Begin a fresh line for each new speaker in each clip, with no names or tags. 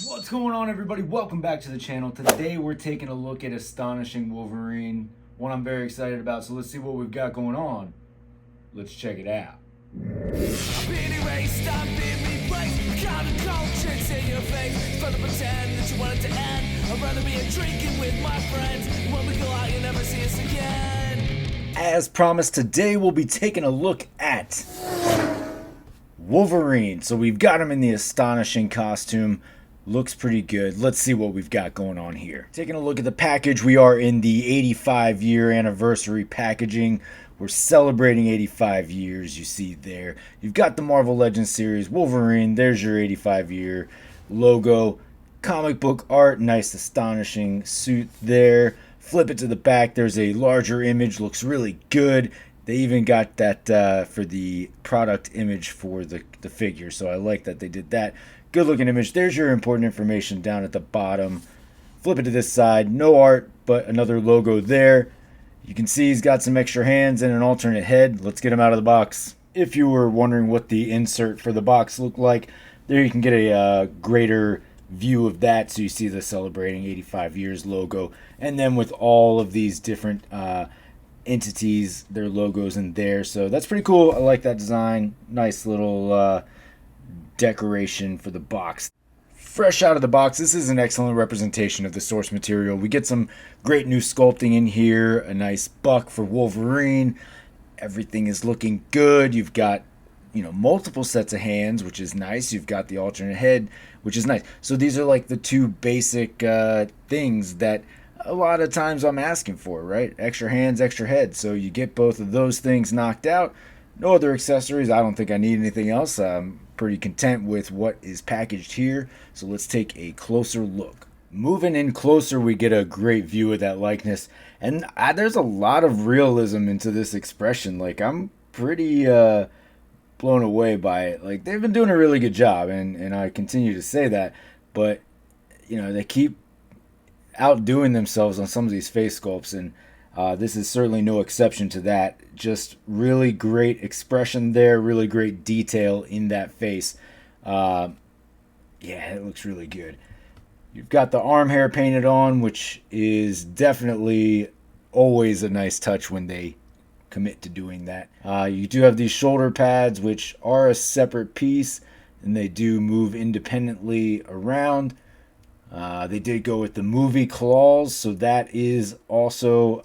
What's going on, everybody? Welcome back to the channel. Today we're taking a look at Astonishing Wolverine, one I'm very excited about. So let's see what we've got going on. Let's check it out. As promised, today we'll be taking a look at Wolverine. So we've got him in the astonishing costume. Looks pretty good. Let's see what we've got going on here. Taking a look at the package, we are in the 85-year anniversary packaging. We're celebrating 85 years, you see there. You've got the Marvel Legends series, Wolverine. There's your 85-year logo. Comic book art, nice astonishing suit there. Flip it to the back, there's a larger image, looks really good. They even got that for the product image for the figure, so I like that they did that. Good looking image. There's your important information down at the bottom. Flip it to this side. No art, but another logo there. You can see he's got some extra hands and an alternate head. Let's get him out of the box. If you were wondering what the insert for the box looked like, there you can get a greater view of that. So you see the celebrating 85 years logo. And then with all of these different entities, their logos in there. So that's pretty cool. I like that design. Nice little decoration for the box. Fresh out of the box, this is an excellent representation of the source material. We get some great new sculpting in here, a nice buck for Wolverine. Everything is looking good. You've got, multiple sets of hands, which is nice. You've got the alternate head, which is nice. So these are like the two basic things that a lot of times I'm asking for, right? Extra hands, extra head. So you get both of those things knocked out. No other accessories. I don't think I need anything else. I'm pretty content with what is packaged here. So let's take a closer look. Moving in closer, we get a great view of that likeness. And there's a lot of realism into this expression. Like, I'm pretty blown away by it. Like, they've been doing a really good job. And I continue to say that. But, they keep outdoing themselves on some of these face sculpts. And this is certainly no exception to that. Just really great expression there, really great detail in that face. Yeah, it looks really good. You've got the arm hair painted on, which is definitely always a nice touch when they commit to doing that. You do have these shoulder pads, which are a separate piece, and they do move independently around. They did go with the movie claws, so that is also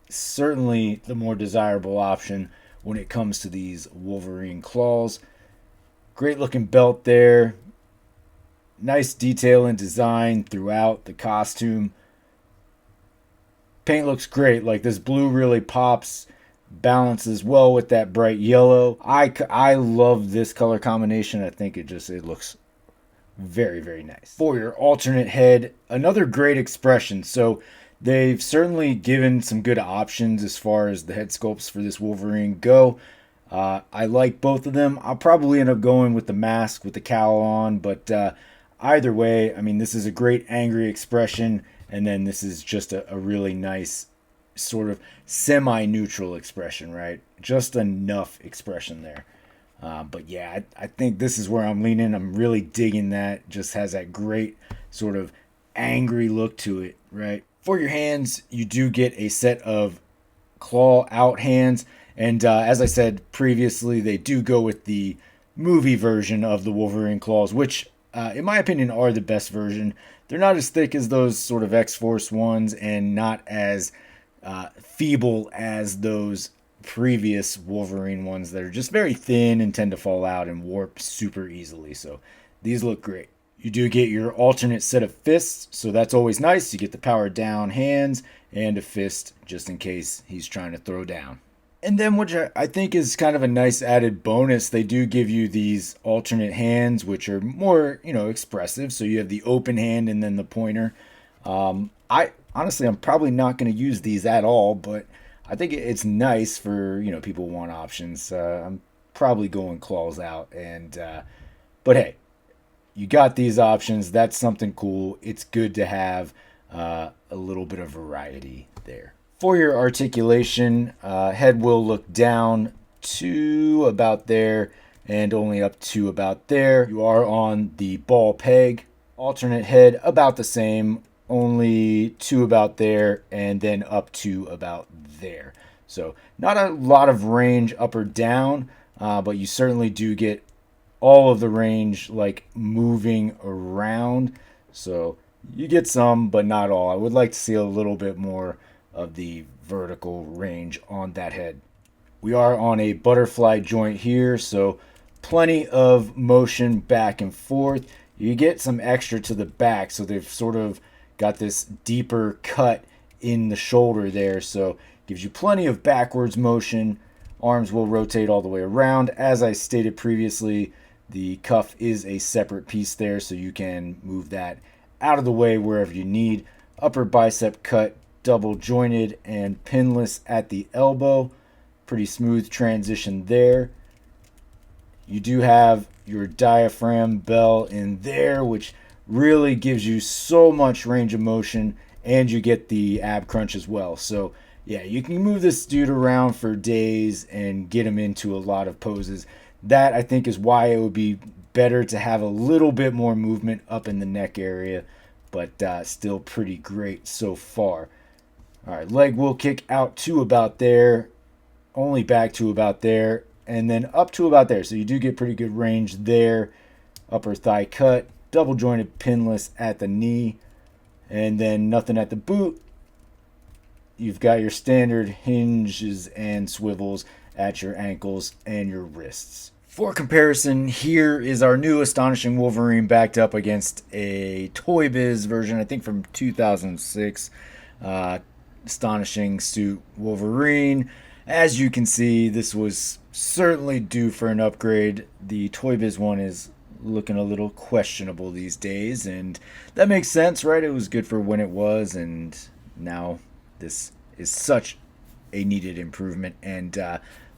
certainly the more desirable option when it comes to these Wolverine claws. Great looking belt there. Nice detail and design throughout the costume. Paint looks great. Like, this blue really pops, balances well with that bright yellow. I love this color combination. I think it looks very, very nice. For your alternate head, another great expression. So they've certainly given some good options as far as the head sculpts for this Wolverine go. I like both of them. I'll probably end up going with the mask with the cowl on, but either way, I mean, this is a great angry expression, and then this is just a really nice sort of semi-neutral expression, right? Just enough expression there. But yeah, I think this is where I'm leaning. I'm really digging that. Just has that great sort of angry look to it, right? For your hands, you do get a set of claw out hands. And as I said previously, they do go with the movie version of the Wolverine claws, which in my opinion are the best version. They're not as thick as those sort of X-Force ones and not as feeble as those previous Wolverine ones that are just very thin and tend to fall out and warp super easily. So these look great. You do get your alternate set of fists, so that's always nice. You get the power down hands and a fist just in case he's trying to throw down. And then which I think is kind of a nice added bonus, they do give you these alternate hands, which are more, expressive. So you have the open hand and then the pointer. I'm probably not going to use these at all, but I think it's nice for, people who want options. I'm probably going claws out, but hey, you got these options. That's something cool. It's good to have a little bit of variety there. For your articulation, head will look down to about there and only up to about there. You are on the ball peg. Alternate head about the same, only two about there and then up to about there. So not a lot of range up or down, but you certainly do get all of the range like moving around. So you get some, but not all. I would like to see a little bit more of the vertical range on that head. We are on a butterfly joint here, so plenty of motion back and forth. You get some extra to the back, so they've sort of got this deeper cut in the shoulder there, so gives you plenty of backwards motion. Arms will rotate all the way around. As I stated previously, the cuff is a separate piece there, so you can move that out of the way wherever you need. Upper bicep cut, double jointed and pinless at the elbow. Pretty smooth transition there. You do have your diaphragm bell in there, which really gives you so much range of motion, and you get the ab crunch as well. So yeah, you can move this dude around for days and get him into a lot of poses. That I think is why it would be better to have a little bit more movement up in the neck area, but still pretty great so far. All right, leg will kick out to about there, only back to about there, and then up to about there. So you do get pretty good range there. Upper thigh cut, double jointed pinless at the knee, and then nothing at the boot. You've got your standard hinges and swivels at your ankles and your wrists. For comparison, here is our new Astonishing Wolverine backed up against a Toy Biz version, I think from 2006. Astonishing Suit Wolverine. As you can see, this was certainly due for an upgrade. The Toy Biz one is looking a little questionable these days, and that makes sense, right? It was good for when it was, and now this is such a needed improvement and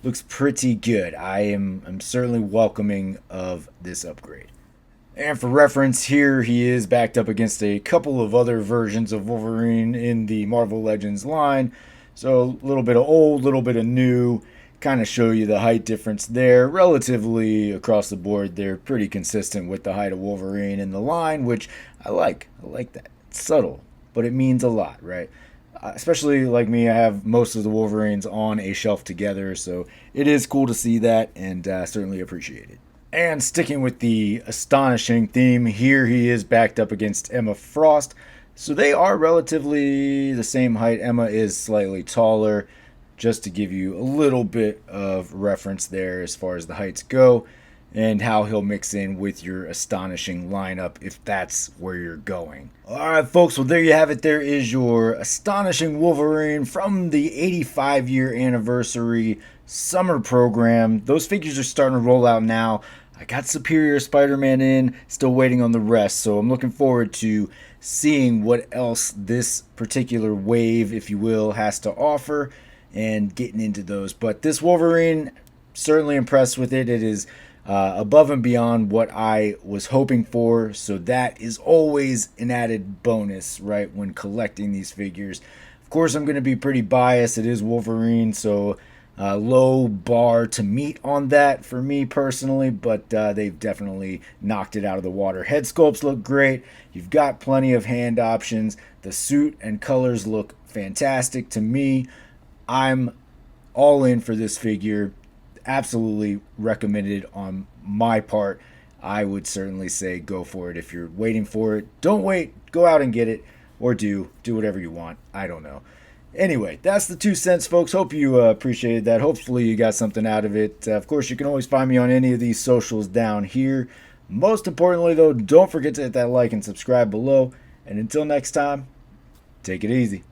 looks pretty good. I'm certainly welcoming of this upgrade. And for reference, here he is backed up against a couple of other versions of Wolverine in the Marvel Legends line. So a little bit of old, a little bit of new, kind of show you the height difference there. Relatively across the board, they're pretty consistent with the height of Wolverine in the line, which I like. I like that. It's subtle, but it means a lot, right? Especially like me, I have most of the Wolverines on a shelf together, so it is cool to see that and certainly appreciate it. And sticking with the astonishing theme, here he is backed up against Emma Frost. So they are relatively the same height. Emma is slightly taller, just to give you a little bit of reference there as far as the heights go and how he'll mix in with your astonishing lineup if that's where you're going. Alright folks, well there you have it. There is your Astonishing Wolverine from the 85-year anniversary summer program. Those figures are starting to roll out now. I got Superior Spider-Man in, still waiting on the rest, so I'm looking forward to seeing what else this particular wave, if you will, has to offer and getting into those. But this Wolverine, certainly impressed with it. It is above and beyond what I was hoping for, so that is always an added bonus, right, when collecting these figures. Of course, I'm going to be pretty biased. It is Wolverine, so low bar to meet on that for me personally, but they've definitely knocked it out of the water. Head sculpts look great. You've got plenty of hand options. The suit and colors look fantastic to me. I'm all in for this figure. Absolutely recommended on my part. I would certainly say go for it if you're waiting for it. Don't wait. Go out and get it, or do whatever you want. I don't know. Anyway, that's the 2 cents, folks. Hope you appreciated that. Hopefully you got something out of it. Of course, you can always find me on any of these socials down here. Most importantly, though, don't forget to hit that like and subscribe below. And until next time, take it easy.